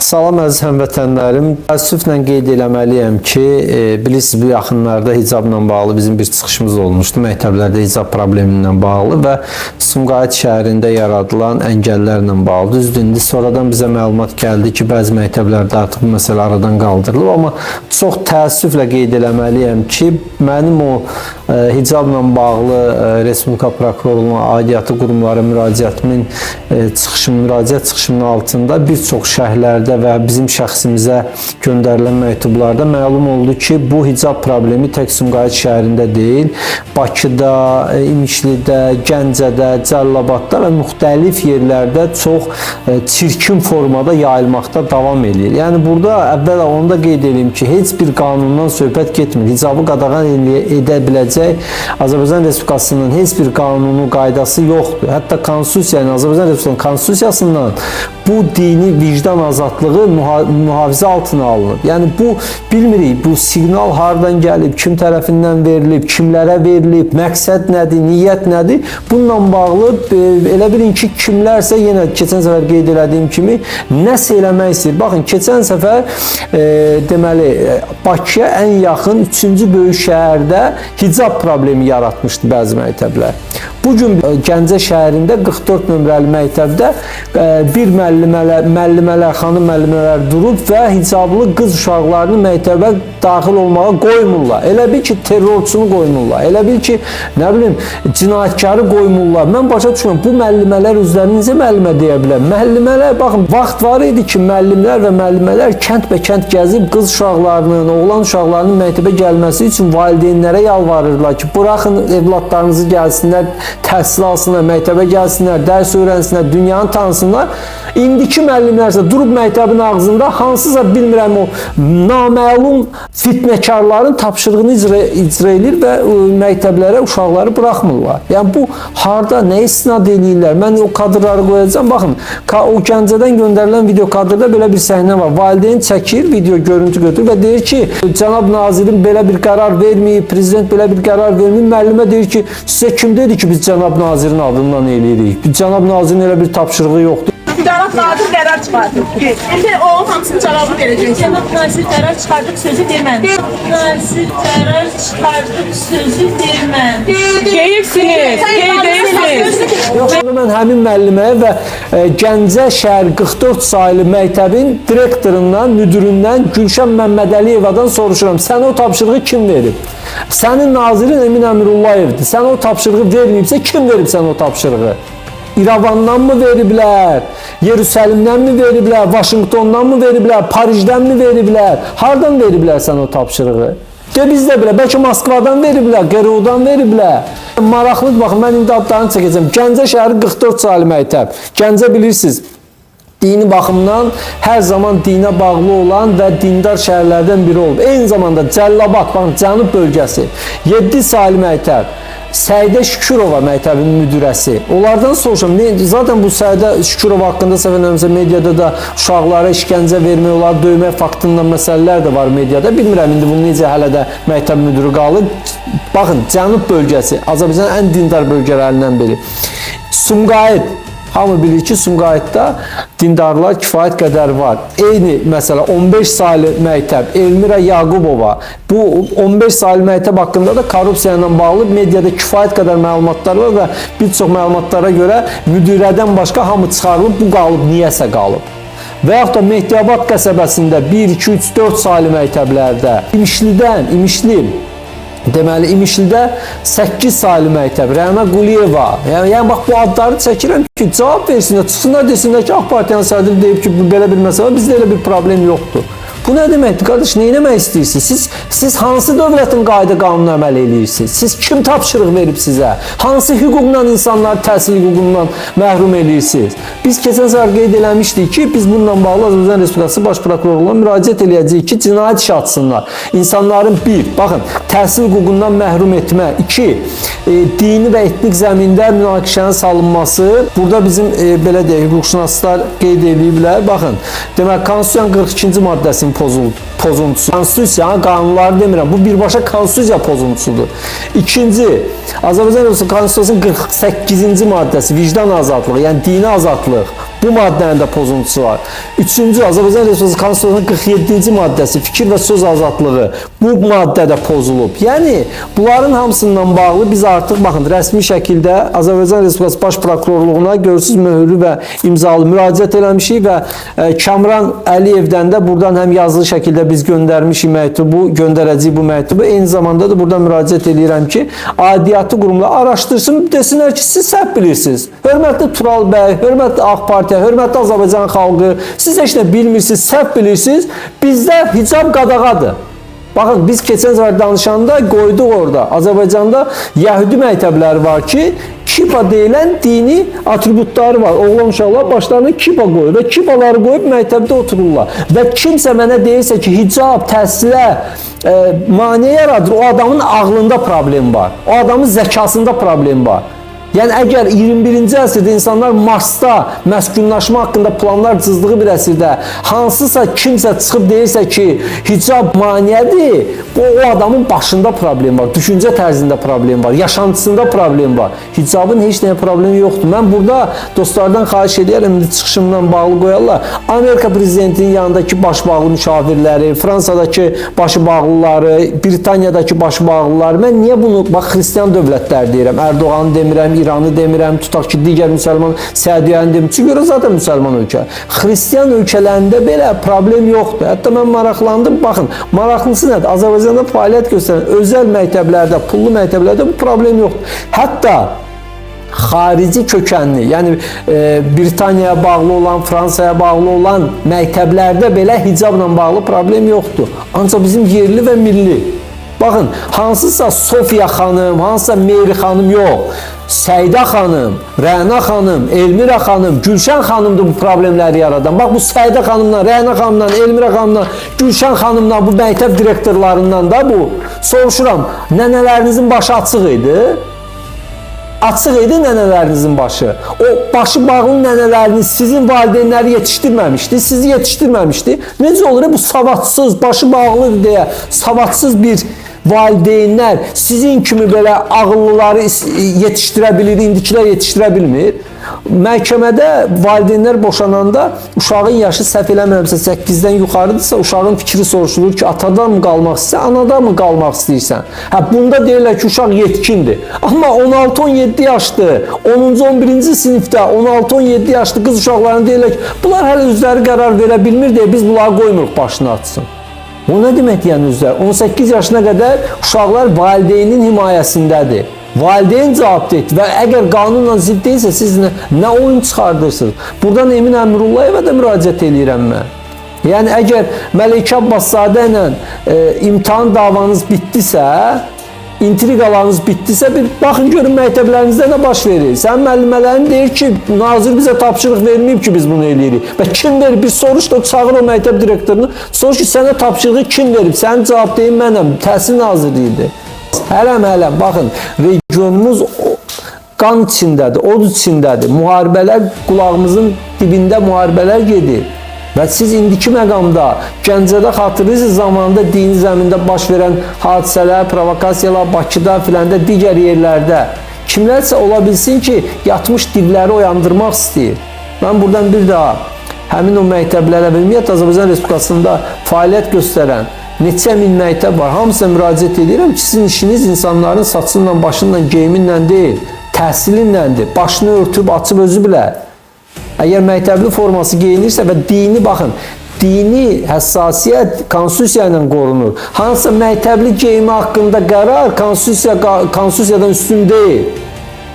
Salam əziz həmvətənlərim. Təəssüflə qeyd eləməliyəm ki, bilirsiniz bu yaxınlarda hicabla bağlı bizim bir çıxışımız olmuşdu. Məktəblərdə hicab problemi ilə bağlı və Sumqayıt şəhərində yaradılan əngəllərlə bağlı. Düzdür, indi sonradan bizə məlumat gəldi ki, bəzi məktəblərdə artıq bu məsələ aradan qaldırılıb, amma çox təəssüflə qeyd eləməliyəm ki, mənim o hicabla bağlı Respublika Prokurorluğuna aidiyyatı qurumlara müraciətimin müraciət çıxışımın altında bir çox şərhlərdə və bizim şəxsimizə göndərilən məktublarda məlum oldu ki, bu hicab problemi tək Sumqayıt şəhərində deyil, Bakıda, İmişlidə, Gəncədə, Cəlilabadda və müxtəlif yerlərdə çox çirkin formada yayılmaqda davam edir. Yəni burada əvvəla onu da qeyd edeyim ki, heç bir qanundan söhbət getmir. Hicabı qadağan edə biləcək Azərbaycan Respublikasının heç bir qanunu, qaydası yoxdur. Hətta Konstitusiyanın, Azərbaycan Respublikasının Konstitusiyasından bu dini vicdan azadlığı mühafizə altına alınıb. Yəni bu bilmirik, bu siqnal hardan gəlib, kim tərəfindən verilib, kimlərə verilib, məqsəd nədir, niyyət nədir? Bununla bağlı elə bilin ki, kimlərsə yenə keçən səfər qeyd elədiyim kimi nəsə eləmək istəyir. Baxın, keçən səfər deməli Bakıya ən yaxın 3-cü böyük şəhərdə hicab problemi yaratmışdı bəzi məktəblər. Bugün Gəncə şəhərində 44 nömrəli məktəbdə bir müəllimələr, xanım müəllimələr durub və hicablı qız uşaqlarını məktəbə daxil olmağa qoymurlar. Elə bil ki, terrorçunu qoymurlar. Elə bil ki, nə bilim, cinayətkarı qoymurlar. Mən başa düşmürəm, bu müəllimələr özlərini necə müəllimə deyə bilər? Müəllimələr, baxın, vaxt var idi ki, müəllimlər və müəllimələr kənd gəzib qız uşaqlarının, oğlan uşaqlarının məktəbə gəlməsi üçün valideynlərə yalvarırlar ki, buraxın evladlarınızı gəlsinlər, təhsil alsınlar, məktəbə gəlsinlər, dərs öyrənsinlər, dünyanı tanısınlar. İndiki müəllimlərsə durub məktəbin ağzında hansısa bilmirəm o naməlum fitnəkarların tapşırığını icra edir və məktəblərə uşaqları buraxmırlar. Yəni bu harda, nə istinad eləyirlər? Mən o kadrları qoyacağım. Baxın, o Gəncədən göndərilən video kadrda belə bir səhnə var. Valideyn çəkir, video görüntü götürür və deyir ki, cənab nazirin belə bir qərar verməyib, prezident belə bir qərar verməyib. Müəllimə deyir ki, sizə kim dedi ki, biz cənab nazirin adından eləyirik? Cənab nazirin elə bir tapşırığı yoxdur. Cənab nazir qərar çıxardır. İndi o hamısının cavabı verəcək. Cənab nazir qərar çıxardıq sözü deməm. Nazir qərar çıxardıq sözü deməm. Deyirsiniz, deyirsiniz. Yoxsa mən həmin müəlliməyə və Gəncə şəhər 44 saylı məktəbin direktorundan, müdüründən Gülşən Məmmədəliyevadan soruşuram. Sənə o tapşırığı kim verib? Sənin nazirin Emin Əmirullayevdir. Sənə o tapşırığı verməyibsə, kim verib sənə o tapşırığı? İrəvandan mı veriblər? Yerusəlimdən mi veriblər? Vaşinqtondan mı veriblər? Parijdən mi veriblər? Hardan veriblər sən o tapşırığı? Bizdə belə, bəlkə Moskvadan veriblər, Qerovdan veriblər. Maraqlıdır, baxın, mən indi adlarını çəkəcəm. Gəncə şəhəri 44 saylı məktəb. Gəncə bilirsiniz, dini baxımdan hər zaman dinə bağlı olan və dindar şəhərlərdən biri olub. Eyni zamanda Cəlilabad, baxın, Cənub bölgəsi, 7 saylı məktəb. Səidə Şükürova məktəbinin müdürəsi. Onlardan soruşam, zaten bu Səidə Şükürova haqqında səfərlərimizə mediada da uşaqlara işgəncə vermək, onları döymək faktında məsələlər də var mediada. Bilmirəm, indi bunu necə hələ də məktəb müdürü qalır. Baxın, Cənub bölgəsi, Azərbaycanın ən dindar bölgələrindən biri. Sumqayıt. Hamı bilir ki, Sumqayıtda dindarlar kifayət qədər var. Eyni məsələ 15 saylı məktəb Elmira Yaqubova. Bu 15 saylı məktəb haqqında da korrupsiya ilə bağlı mediada kifayət qədər məlumatlar var və bir çox məlumatlara görə müdirədən başqa hamı çıxarılıb, bu qalıb, niyəsə qalıb. Və yaxud da Mehdiyabad qəsəbəsində 1, 2, 3, 4 saylı məktəblərdə İmişli, deməli, İmişlidə 8 saylı məktəb, Rəna Quliyeva. Yəni, bax, bu adları çəkirəm ki, cavab versinlər, çıxsınlar, desinlər ki, AK Partiyanın sədri deyib ki, belə bir məsələ, bizdə elə bir problem yoxdur. Bu nə deməkdir, qardaş, nə eləmək istəyirsiniz? Siz hansı dövlətin qayda qanununa əməl edirsiniz? Siz kim tapşırıq verib sizə? Hansı hüquqla insanları təhsil hüququndan məhrum edirsiniz? Biz keçən səfər qeyd eləmişdik ki, biz bununla bağlı Azərbaycan Respublikası Baş Prokurorluğuna müraciət eləyəcəyik ki, cinayət işi açsınlar. İnsanların baxın, təhsil hüququndan məhrum etmə, 2, dini və etnik zəmində münaqişənin salınması. Burada bizim, belə deyək, hüquqşünaslar qeyd ediblər. Baxın, demək, Konstitusiyanın 42-ci maddəsinin pozuntusu. Konstitusiya, qanunları demirəm. Bu birbaşa konstitusiya pozuntusudur. İkinci, Azərbaycan Respublikası Konstitusiyasının 48-ci maddəsi vicdan azadlığı, yəni dini azadlıq. Bu maddənin də pozuntusu var. Üçüncü, Azərbaycan Respublikası Konstitusiyasının 47-ci maddəsi fikir və söz azadlığı bu maddə də pozulub. Yəni bunların hamısından bağlı biz artıq baxın rəsmi şəkildə Azərbaycan Respublikası Baş Prokurorluğuna görürsüz möhürlü və imzalı müraciət eləmişik və Kamran Əliyevdən də buradan həm yazılı şəkildə biz göndərmişik məktubu, göndərəcəyik bu məktubu. Eyni zamanda da buradan müraciət edirəm ki, aidiyyatı qurumlar araşdırsın, desinlər ki, siz səhv bilirsiniz. Hörmətli Tural bəy, hörmətli AK Partiya, hörmətli Azərbaycan xalqı, siz heç nə bilmirsiniz, səhv bilirsiniz. Bizdə hicab qadağadır. Baxın, biz keçən səfər danışanda qoyduq orada. Azərbaycanda yəhudi məktəbləri var ki, kipa deyilən dini atributları var. Oğlan uşaqlar başlarına kipa qoyur və kipaları qoyub məktəbdə otururlar. Və kimsə mənə deyirsə ki, hicab, təhsilə maneə yaradır, o adamın ağlında problem var. O adamın zəkasında problem var. Yəni əgər 21-ci əsrdə insanlar Marsda məskunlaşma haqqında planlar cızdığı bir əsrdə hansısa kimsə çıxıb deyirsə ki, hicab maneədir, o adamın başında problem var, düşüncə tərzində problem var, yaşantısında problem var. Hicabın heç nəyə problemi yoxdur. Mən burada dostlardan xahiş edirəm, çıxışımdan bağlı qoyarlar. Amerika prezidentinin yanındakı başbağlı müşavirləri, Fransadakı başbağlıları, Britaniyadakı başbağlıları, mən niyə bunu, bax, xristian dövlətlər deyirəm, Erdoğan'ı demirəm, İranı demirəm, tutaq ki, digər müsəlman Səudiyyəni demirəm. Çünki görə zaten müsəlman ölkə. Xristian ölkələrində belə problem yoxdur. Hətta mən maraqlandım. Baxın, maraqlısı nədir? Azərbaycanda fəaliyyət göstərən özəl məktəblərdə, pullu məktəblərdə bu problem yoxdur. Hətta xarici kökənli, yəni Britaniyaya bağlı olan, Fransaya bağlı olan məktəblərdə belə hicabla bağlı problem yoxdur. Ancaq bizim yerli və milli. Baxın, hansısa Sofiya xanım, hansısa Meyri xanım yox. Səyda xanım, Rəna xanım, Elmira xanım, Gülşən xanımdır bu problemləri yaradan. Bax, bu Səyda xanımdan, Rəna xanımdan, Elmira xanımdan, Gülşən xanımdan, bu məktəb direktorlarından da bu. Soruşuram, nənələrinizin başı açıq idi? Açıq idi nənələrinizin başı. O başı bağlı nənələriniz sizin valideynləri yetişdirməmişdi, sizi yetişdirməmişdi. Necə olur bu savadsız, başı bağlıdır deyə savadsız bir valideynlər sizin kimi belə ağıllıları yetişdirə bilir, indikilər yetişdirə bilmir. Məhkəmədə valideynlər boşananda uşağın yaşı səhv eləmirəmsə 8-dən yuxarıdırsa uşağın fikri soruşulur ki, atadan mı qalmaq istəyirsən, anadan mı qalmaq istəyirsən? Hə, bunda deyirlər ki, uşaq yetkindir. Amma 16-17 yaşdır, 10-cu 11-ci sinifdə 16-17 yaşlı qız uşaqlarına deyirlər ki, bunlar hələ özləri qərar verə bilmir deyə biz bunları qoymuruq başını açsın. O nə demək yəni özləri? 18 yaşına qədər uşaqlar valideynin himayəsindədir. Valideyn cavab deyir və əgər qanunla zidd deyilsə siz nə oyun çıxardırsınız? Buradan Emin Əmirullayeva da müraciət edirəm mən. Yəni əgər Məleykə Abbaszadə ilə imtahan davanız bitdisə, intriqalarınız bitdisə, bir baxın görün məktəblərinizdə nə baş verir. Sən müəllimələrin deyir ki, nazir bizə tapşırıq verməyib ki, biz bunu eləyirik. Və kim verib? Bir soruş da çağır o məktəb direktorunu. Soruş ki, sənə tapşırığı kim verib? Sənin cavab deyin mənəm. Təhsil nazirliyidir. Hələm, baxın, regionumuz qan içindədir, od içindədir. Müharibələr, qulağımızın dibində müharibələr gedir. Və siz indiki məqamda Gəncədə xatırlayırsınız zamanında dini zəmində baş verən hadisələr, provokasiyalar Bakıda filanda digər yerlərdə kimlərsə ola bilsin ki, yatmış divləri oyandırmaq istəyir. Mən buradan bir daha həmin o məktəblərə və ümumiyyətlə Azərbaycan Respublikasında fəaliyyət göstərən neçə min məktəb var. Hamısına müraciət edirəm ki, sizin işiniz insanların saçınla, başınla, geyiminlə deyil, təhsilinlədir. Başını örtüb, açıb özü bilər. Əgər məktəbli forması geyinirsə və dini, baxın, dini həssasiyyət konstitusiya ilə qorunur. Hansısa məktəbli geyimi haqqında qərar konstitusiyadan üstün deyil.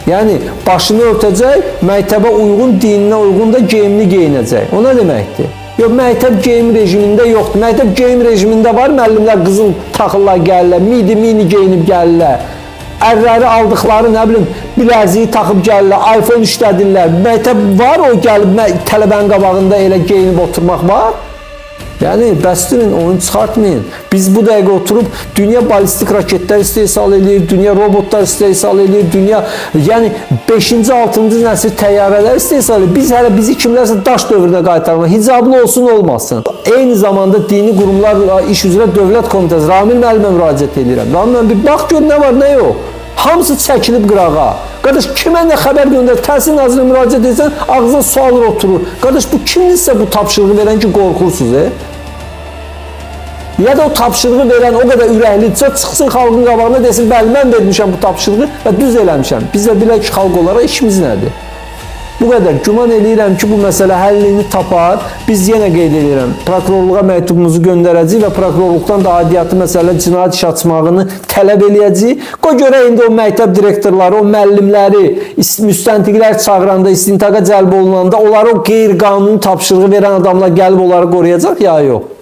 Yəni, başını örtəcək, məktəbə uyğun, dininə uyğun da geyimini geyinəcək. O nə deməkdir? Yox, məktəb geyim rejimində yoxdur. Məktəb geyim rejimində var, müəllimlər qızıl taxırlar gəlirlər, mini geyinib gəlirlər. Ərləri aldıqları, nə bilim, biləziyi taxıb gəlirlər, iPhone işlədirlər. Məktəb var, o gəlib tələbənin qabağında elə geyinib oturmaq var. Yəni, bəstirin, oyun çıxartmayın. Biz bu dəqiqə oturub dünya balistik raketlər istehsal edir, dünya robotlar istehsal edir, dünya, yəni 5-ci, 6-cı nəsil təyyarələr istehsal edir. Biz hələ bizi kimlərsə daş dövrünə qaytarmaq, hicablı olsun, olmasın. Eyni zamanda dini qurumlarla iş üzrə Dövlət Komitəsi, Ramil müəllimə müraciət edirəm. Ramil müəllim, bir bax gör nə var, nə yox. Hamısı çəkilib qırağa. Qardaş, kimə nə xəbər göndər? Təhsil Nazirinə müraciət etsən, ağzına suallar oturur. Qardaş, bu kimdirsə bu tapşırığı verən ki, qorxursunuz, Ya da o tapşırığı verən o qədər ürəklidirsə, çıxsın xalqın qabağına desin, bəli, mən vermişəm bu tapşırığı və düz eləmişəm. Biz də bilək ki, xalq olaraq işimiz nədir? Bu qədər. Güman eləyirəm ki, bu məsələ həllini tapar. Biz yenə qeyd edirəm, prokurorluğa məktubumuzu göndərəcəyik və prokurorluqdan da aidiyyatı məsələ cinayət işi açmağını tələb eləyəcəyik. Qoy görə indi o məktəb direktorları, o müəllimləri, müstəntiqlər çağıranda, istintaqa cəlb olunanda onları o qeyri-qanuni tapşırığı verən adamlar gəlib onları qoruyacaq ya yox?